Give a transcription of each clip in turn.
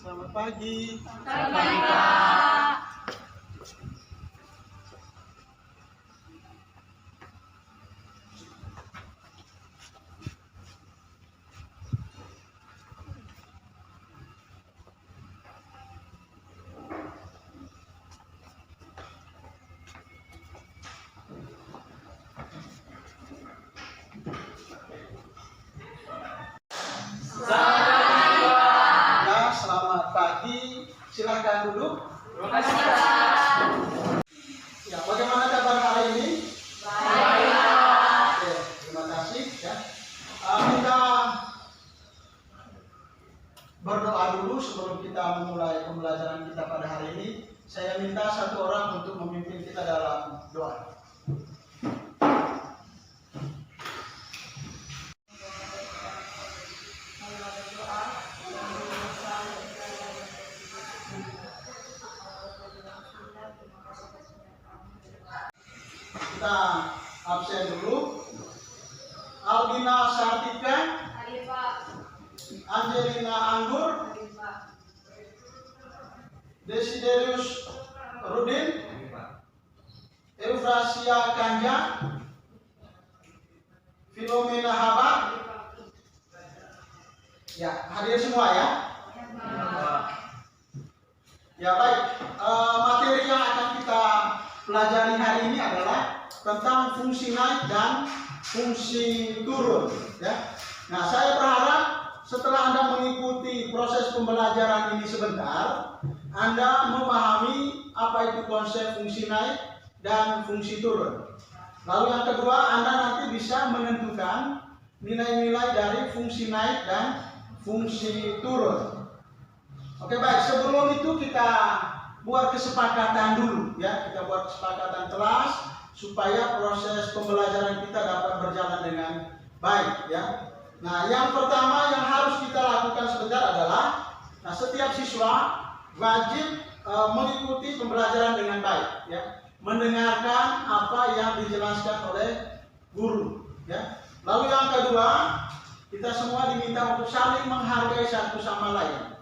Selamat pagi. Selamat pagi, Kak. Ya, selamat pagi. Silakan duduk. Terima kasih, Kak. Ya, bagaimana kabar hari ini? Baik, Kak. Oke, terima kasih ya. Kita berdoa dulu sebelum kita memulai pembelajaran kita pada hari ini. Saya minta satu orang untuk memimpin kita dalam doa. Kita absen dulu. Albina Sartika, Hadir, Pak. Angelina Anggur, Hadir, Pak. Desiderius Rudin, Eufrasia Kanja, Filomena Haba. Ya, hadir semua ya. Ya baik, materi yang akan kita pelajari hari ini adalah tentang fungsi naik dan fungsi turun. Ya. Nah, saya berharap setelah Anda mengikuti proses pembelajaran ini sebentar, Anda memahami apa itu konsep fungsi naik dan fungsi turun. Lalu yang kedua, Anda nanti bisa menentukan nilai-nilai dari fungsi naik dan fungsi turun. Oke baik, sebelum itu kita buat kesepakatan dulu ya, kita buat kesepakatan kelas supaya proses pembelajaran kita dapat berjalan dengan baik ya. Nah, yang pertama yang harus kita lakukan sebentar adalah, nah, setiap siswa wajib mengikuti pembelajaran dengan baik ya, mendengarkan apa yang dijelaskan oleh guru ya. Lalu yang kedua, kita semua diminta untuk saling menghargai satu sama lain.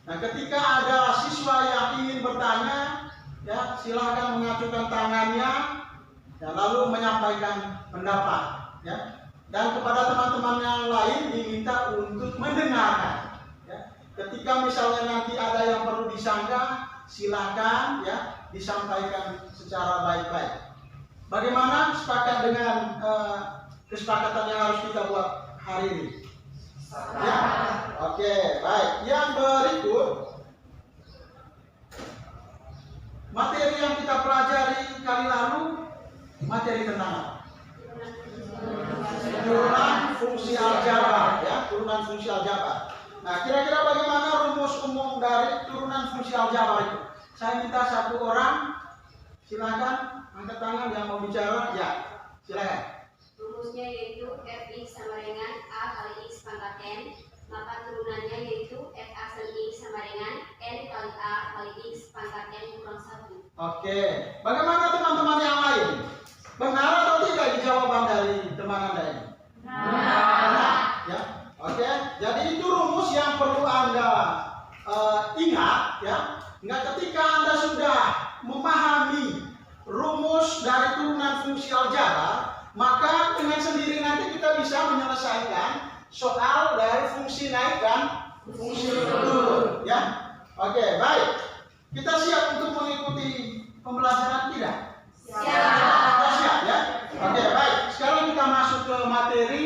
Nah, ketika ada siswa yang ingin bertanya, ya silahkan mengajukan tangannya, ya, lalu menyampaikan pendapat, ya. Dan kepada teman-teman yang lain diminta untuk mendengarkan. Ya. Ketika misalnya nanti ada yang perlu disanggah, silahkan ya disampaikan secara baik-baik. Bagaimana sepakat dengan kesepakatan yang harus kita buat hari ini? Ya, oke, baik. Yang berikut, materi yang kita pelajari kali lalu, materi tentang apa? Turunan fungsi aljabar, ya, turunan fungsi aljabar. Nah, kira-kira bagaimana rumus umum dari turunan fungsi aljabar itu? Saya minta satu orang, silakan angkat tangan yang mau bicara, ya, silakan. Rumusnya yaitu Fx sama dengan A kali X pangkat N, maka turunannya yaitu F asal X sama dengan N kali A kali X pangkat N kurang 1. Oke, bagaimana teman-teman yang lain? Benar atau tidak di jawaban dari teman Anda ini? Benar. Ya, oke. Jadi itu rumus yang perlu Anda ingat ya. Nah, ketika Anda sudah memahami rumus dari turunan fungsi aljabar, maka dengan sendiri nanti kita bisa menyelesaikan soal dari fungsi naik dan fungsi turun ya. Oke, baik. Kita siap untuk mengikuti pembelajaran tidak? Siap. Kita siap ya. Oke, baik. Sekarang kita masuk ke materi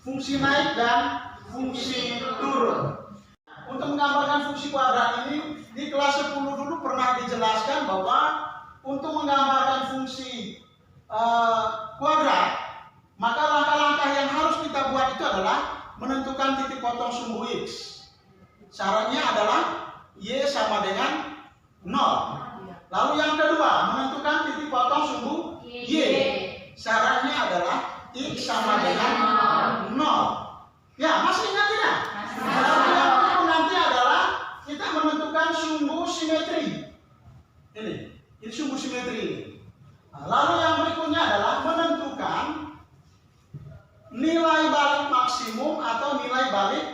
fungsi naik dan fungsi turun. Untuk menggambarkan fungsi kuadrat ini di kelas 10 dulu pernah dijelaskan bahwa untuk menggambarkan fungsi kuadrat, maka langkah-langkah yang harus kita buat itu adalah menentukan titik potong sumbu X. Syaratnya adalah Y sama dengan 0. Lalu yang kedua, menentukan titik potong sumbu Y. Syaratnya adalah X sama dengan 0. Ya, masih ingat tidak? Lalu yang kedua nanti adalah kita menentukan sumbu simetri. Ini sumbu simetri. Nah, lalu yang berikutnya adalah menentukan nilai balik maksimum atau nilai balik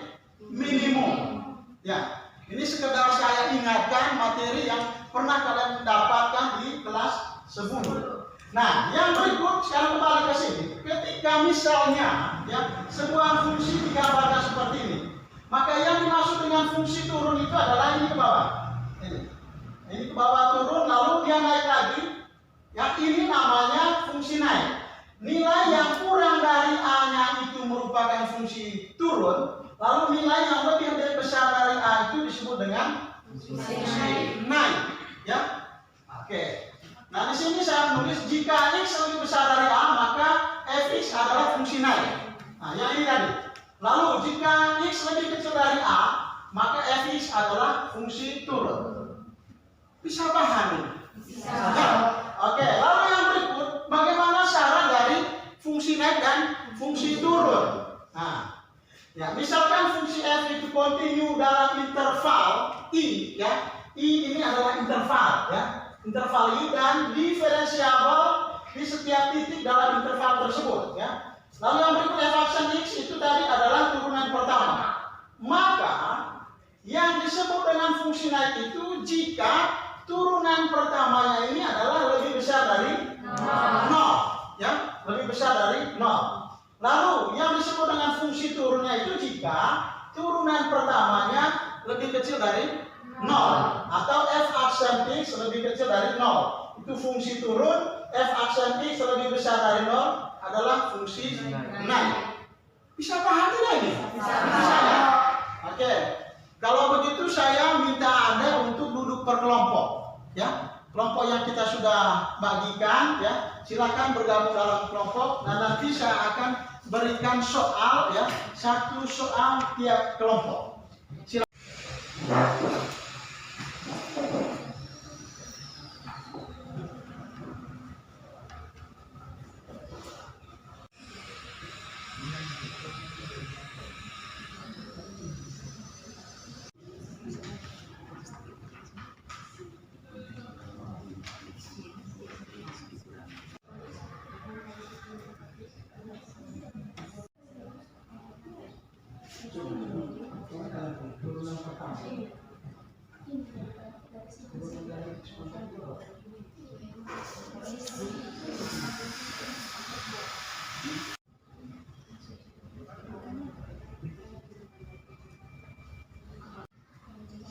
minimum. Ya, ini sekedar pernah kalian dapatkan di kelas sebelumnya. Nah, yang berikut sekarang kembali ke sini. Ketika misalnya ya sebuah fungsi digambarkan seperti ini, maka yang dimaksud dengan fungsi turun itu adalah ini ke bawah. Ini ke bawah turun, lalu dia naik lagi. Yang ini namanya fungsi naik. Nilai yang kurang dari A-nya itu merupakan fungsi turun, lalu nilai yang lebih besar dari A itu disebut dengan fungsi naik. Ya, oke. Nah, di sini saya menulis jika X lebih besar dari A, maka Fx adalah fungsi naik. Nah, yang ini tadi. Lalu jika X lebih kecil dari A, maka Fx adalah fungsi turun. Bisa paham ini? Bisa. Ya. Oke, lalu yang berikut, bagaimana syarat dari fungsi naik dan fungsi turun? Nah, ya, misalkan fungsi f itu kontinu dalam interval I, ya. I ini adalah interval, ya. Interval I dan diferensiabel di setiap titik dalam interval tersebut, ya. Lalu yang berikut f aksen x itu tadi adalah turunan pertama. Maka yang disebut dengan fungsi naik itu jika turunan pertamanya ini adalah lebih besar dari 0, ya, lebih besar dari 0. Lalu yang disebut dengan fungsi turunnya itu jika turunan pertamanya lebih kecil dari 0 atau f aksen x lebih kecil dari 0. Itu fungsi turun, f aksen x lebih besar dari 0 adalah fungsi naik. Bisa paham tidak ini? Bisa. Ya? Oke. Kalau begitu saya minta Anda untuk duduk per kelompok, ya. Kelompok yang kita sudah bagikan, ya. Silakan bergabung dalam kelompok dan nanti saya akan berikan soal, ya, satu soal tiap kelompok. Silakan.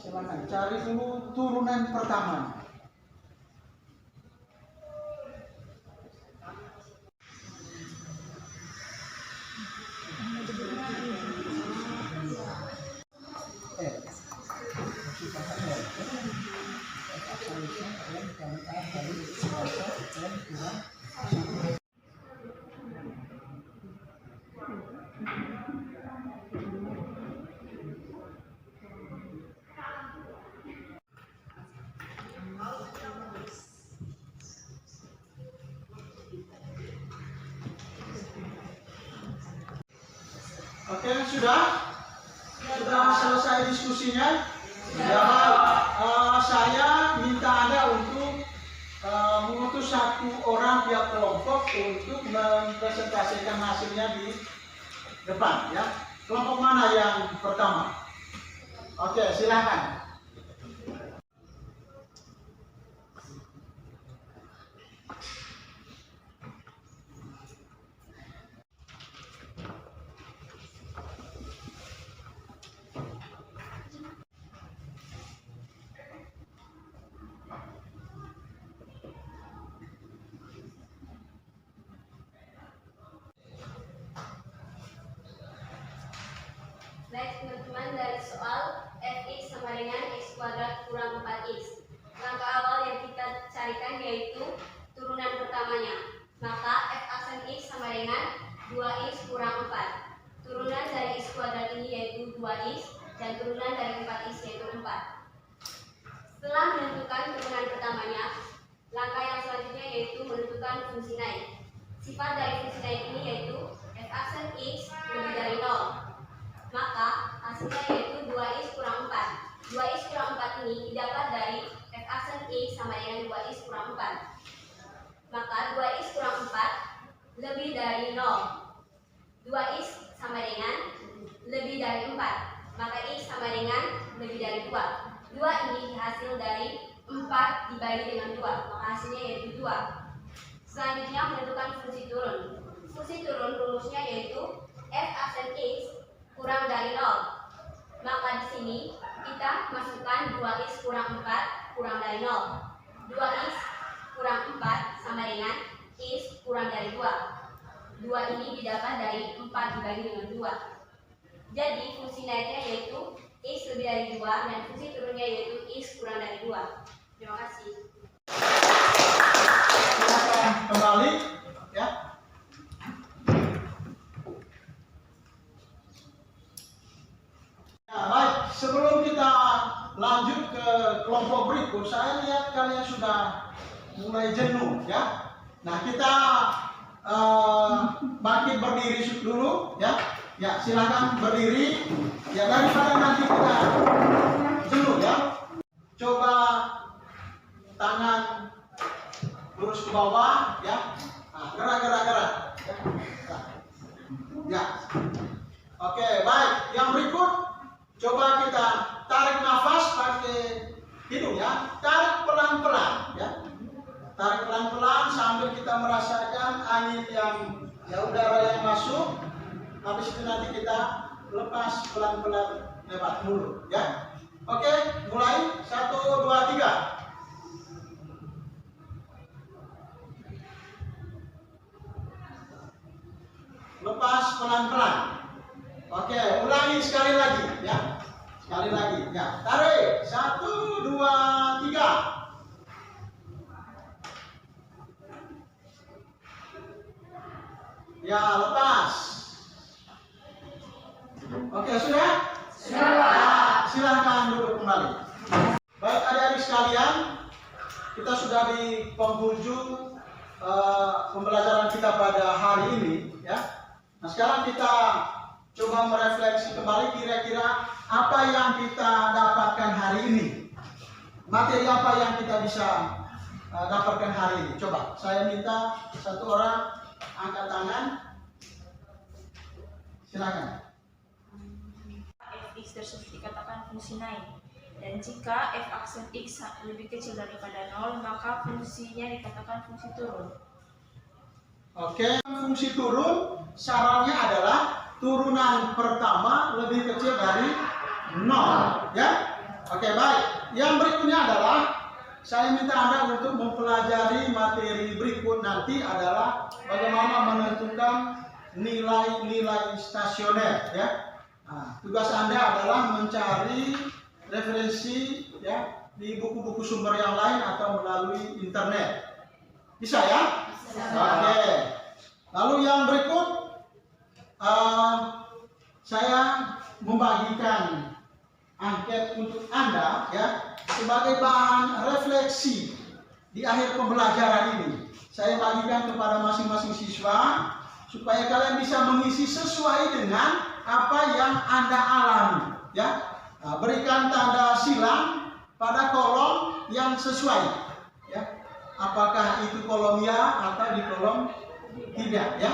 Silakan cari dulu turunan pertama. Oke, sudah selesai diskusinya. Ya, saya minta Anda untuk mengutus satu orang tiap kelompok untuk mempresentasikan hasilnya di depan, ya. Kelompok mana yang pertama? Oke, silakan. Baik teman-teman, dari soal fx sama dengan x kuadrat kurang 4x. Langkah awal yang kita carikan yaitu turunan pertamanya. Maka f aksen x sama dengan 2x kurang 4. Turunan dari x kuadrat ini yaitu 2x dan turunan dari 4x yaitu 4. Setelah menentukan turunan pertamanya, langkah yang selanjutnya yaitu menentukan fungsi naik. Sifat dari fungsi naik ini yaitu f aksen x lebih dari 0. Maka hasilnya yaitu 2x kurang 4. 2x kurang 4 ini didapat dari f aksen x sama dengan 2x kurang 4. Maka 2x kurang 4 lebih dari 0. 2x sama dengan lebih dari 4. Maka x sama dengan lebih dari 2. 2 ini dihasil dari 4. 4 dibagi dengan 2, maka hasilnya yaitu 2. Selanjutnya menentukan fungsi turun. Fungsi turun rumusnya yaitu f aksen x kurang dari 0. Maka di sini kita masukkan 2x kurang 4 kurang dari 0. 2x kurang 4 sama dengan x kurang dari 2. 2 ini didapat dari 4 dibagi dengan 2. Jadi fungsi naiknya yaitu x lebih dari 2 dan fungsi turunnya yaitu x kurang dari 2. Terima kasih. Silakan kembali ya. Nah, baik, sebelum kita lanjut ke kelompok berikut, saya lihat kalian sudah mulai jenuh ya. Nah, kita bangkit berdiri dulu ya. Ya, silakan berdiri. Ya, daripada nanti kita jenuh ya. Coba tangan lurus ke bawah ya. Nah, gerak. Ya. Oke, baik. Yang berikut coba kita tarik nafas pakai hidung ya. Tarik pelan-pelan ya. Tarik pelan-pelan sambil kita merasakan angin yang udara yang masuk. Habis itu nanti kita lepas pelan-pelan lewat mulut ya. Oke, mulai 1, 2, 3. Lepas pelan-pelan. Oke, ulangi sekali lagi ya. Sekali lagi ya. Tarik 1, 2, 3. Ya, lepas. Oke, sudah? Sudah. Ya, silakan duduk kembali. Baik adik-adik sekalian, kita sudah di penghujung pembelajaran kita pada hari ini ya. Nah, sekarang kita coba merefleksi kembali kira-kira apa yang kita dapatkan hari ini. Materi apa yang kita bisa dapatkan hari ini. Coba, saya minta satu orang angkat tangan. Silakan. Fx tersebut dikatakan fungsi naik, dan jika f aksen x lebih kecil daripada 0 maka fungsinya dikatakan fungsi turun. Oke, fungsi turun syaratnya adalah turunan pertama lebih kecil dari 0 ya. Oke, baik. Yang berikutnya adalah saya minta Anda untuk mempelajari materi berikut nanti adalah bagaimana menentukan nilai-nilai stasioner ya. Nah, tugas Anda adalah mencari referensi ya di buku-buku sumber yang lain atau melalui internet. Bisa ya? Bisa. Oke. Lalu yang berikut saya membagikan angket untuk Anda ya sebagai bahan refleksi di akhir pembelajaran ini. Saya bagikan kepada masing-masing siswa supaya kalian bisa mengisi sesuai dengan apa yang Anda alami ya. Nah, berikan tanda silang pada kolom yang sesuai ya. Apakah itu kolom ya atau di kolom tidak ya.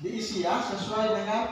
Diisi ya sesuai dengan